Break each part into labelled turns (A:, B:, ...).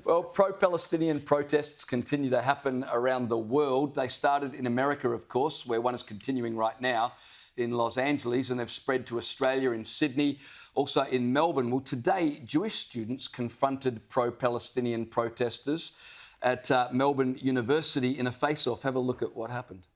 A: Well, pro-Palestinian protests continue to happen around the world. They started in America, of course, where one is continuing right now in Los Angeles, and they've spread to Australia, in Sydney, also in Melbourne. Well, today, Jewish students confronted pro-Palestinian protesters at Melbourne University in a face-off. Have a look at what happened.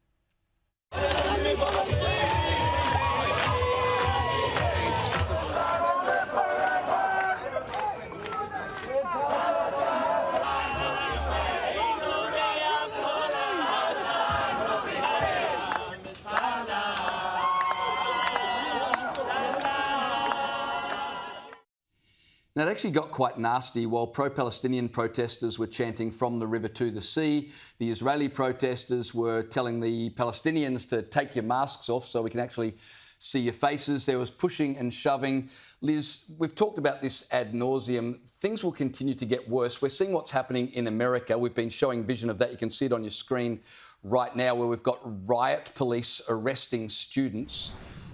A: Now, it actually got quite nasty. While pro-Palestinian protesters were chanting "from the river to the sea," the Israeli protesters were telling the Palestinians to take your masks off so we can actually see your faces. There was pushing and shoving. Liz, we've talked about this ad nauseum. Things will continue to get worse. We're seeing what's happening in America. We've been showing vision of that. You can see it on your screen right now, where we've got riot police arresting students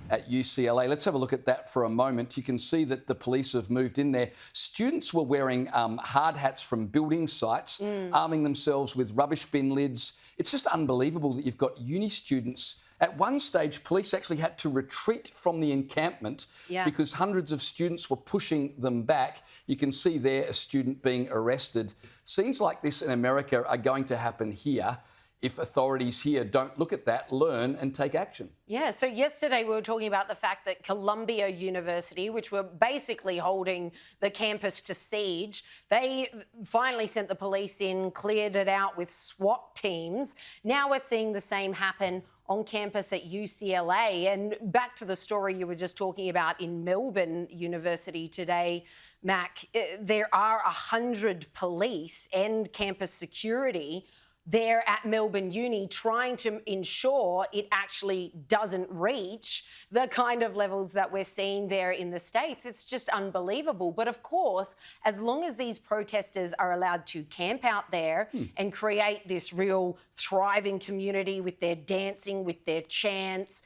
A: at UCLA. Let's have a look at that for a moment. You can see that the police have moved in there. Students were wearing hard hats from building sites, arming themselves with rubbish bin lids. It's just unbelievable that you've got uni students. At one stage, police actually had to retreat from the encampment because hundreds of students were pushing them back. You can see there a student being arrested. Scenes like this in America are going to happen here if authorities here don't look at that, learn and take action.
B: Yeah, so yesterday we were talking about the fact that Columbia University, which were basically holding the campus to siege, they finally sent the police in, cleared it out with SWAT teams. Now we're seeing the same happen on campus at UCLA. And back to the story you were just talking about in Melbourne University today, Mac, there are 100 police and campus security there at Melbourne Uni trying to ensure it actually doesn't reach the kind of levels that we're seeing there in the States. It's just unbelievable. But of course, as long as these protesters are allowed to camp out there and create this real thriving community with their dancing, with their chants,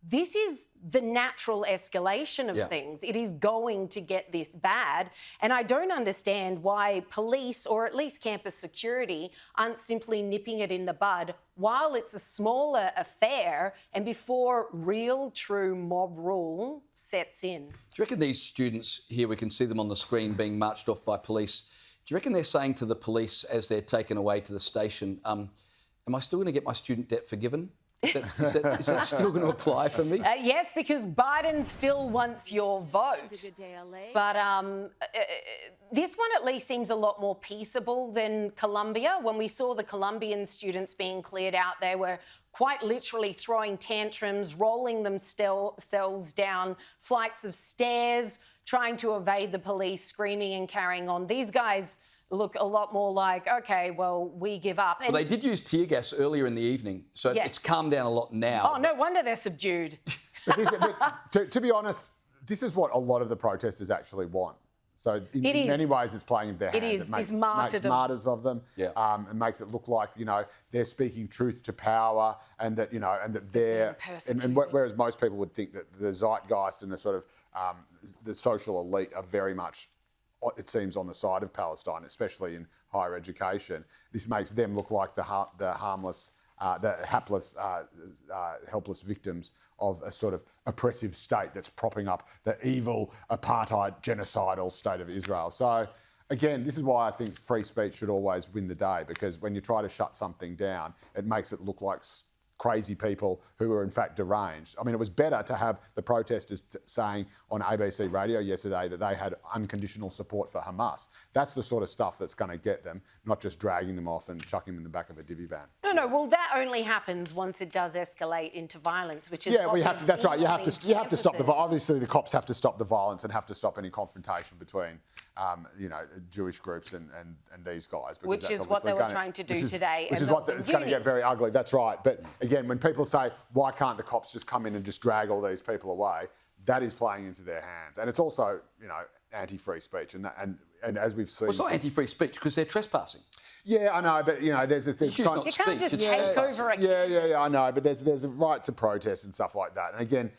B: this is the natural escalation of things. It is going to get this bad. And I don't understand why police, or at least campus security, aren't simply nipping it in the bud while it's a smaller affair and before real, true mob rule sets in.
A: Do you reckon these students here, we can see them on the screen being marched off by police, do you reckon they're saying to the police as they're taken away to the station, am I still going to get my student debt forgiven? Is that still going to apply for me?
B: Yes, because Biden still wants your vote. But this one at least seems a lot more peaceable than Columbia. When we saw the Columbian students being cleared out, they were quite literally throwing tantrums, rolling themselves down flights of stairs, trying to evade the police, screaming and carrying on. These guys look a lot more like, OK, well, we give up.
A: Well, they did use tear gas earlier in the evening, so it's calmed down a lot now.
B: Oh, no wonder they're subdued.
C: To be honest, this is what a lot of the protesters actually want. So in many ways, it's playing into their hands. It makes martyrs of them. It makes it look like, they're speaking truth to power, and that, and that they're and whereas most people would think that the zeitgeist and the sort of the social elite are very much, it seems, on the side of Palestine, especially in higher education. This makes them look like the harmless, the hapless, helpless victims of a sort of oppressive state that's propping up the evil, apartheid, genocidal state of Israel. So, again, this is why I think free speech should always win the day, because when you try to shut something down, it makes it look like crazy people who are in fact deranged. I mean, it was better to have the protesters saying on ABC radio yesterday that they had unconditional support for Hamas. That's the sort of stuff that's going to get them, not just dragging them off and chucking them in the back of a divvy van.
B: No, well, that only happens once it does escalate into violence, which is
C: that's right. You have to stop the obviously the cops have to stop the violence and have to stop any confrontation between Jewish groups and these guys.
B: Which is what they were trying to do today.
C: Which is what it's going to get very ugly. That's right. But again, when people say, why can't the cops just come in and just drag all these people away, that is playing into their hands. And it's also, anti-free speech. And as we've seen...
A: Well, it's not anti-free speech because they're trespassing.
C: Yeah, I know, but, there's
B: you can't just take over a
C: Yeah, I know, but there's a right to protest and stuff like that. And again,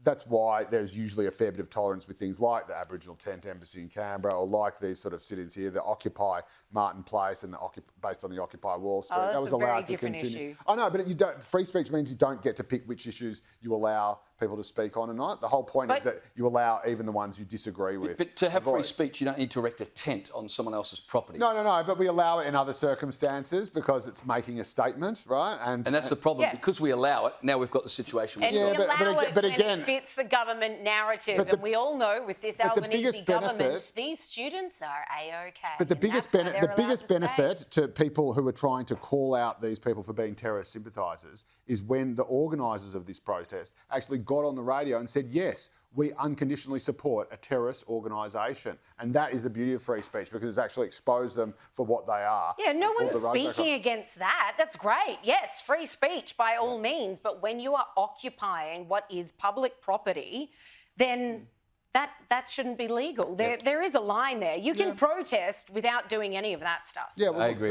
C: that's why there's usually a fair bit of tolerance with things like the Aboriginal Tent Embassy in Canberra, or like these sort of sit-ins here, the Occupy Martin Place and based on the Occupy Wall Street.
B: That
C: was
B: allowed
C: a very
B: to
C: different
B: continue.
C: issue. I know, but free speech means you don't get to pick which issues you allow people to speak on or not. The whole point is that you allow even the ones you disagree with.
A: But to have free speech, you don't need to erect a tent on someone else's property.
C: No, but we allow it in other circumstances because it's making a statement, right? And
A: that's the problem. Because we allow it, now we've got the situation.
B: And we allow it when it fits the government narrative. And we all know with this Albanese government, these students are A-OK.
C: But the biggest benefit to people who are trying to call out these people for being terrorist sympathisers is when the organisers of this protest actually got on the radio and said, yes, we unconditionally support a terrorist organisation. And that is the beauty of free speech, because it's actually exposed them for what they are.
B: Yeah, no one's speaking against that. That's great. Yes, free speech by all means. But when you are occupying what is public property, then that shouldn't be legal. There is a line there. You can protest without doing any of that stuff.
C: Yeah, well,
A: I agree.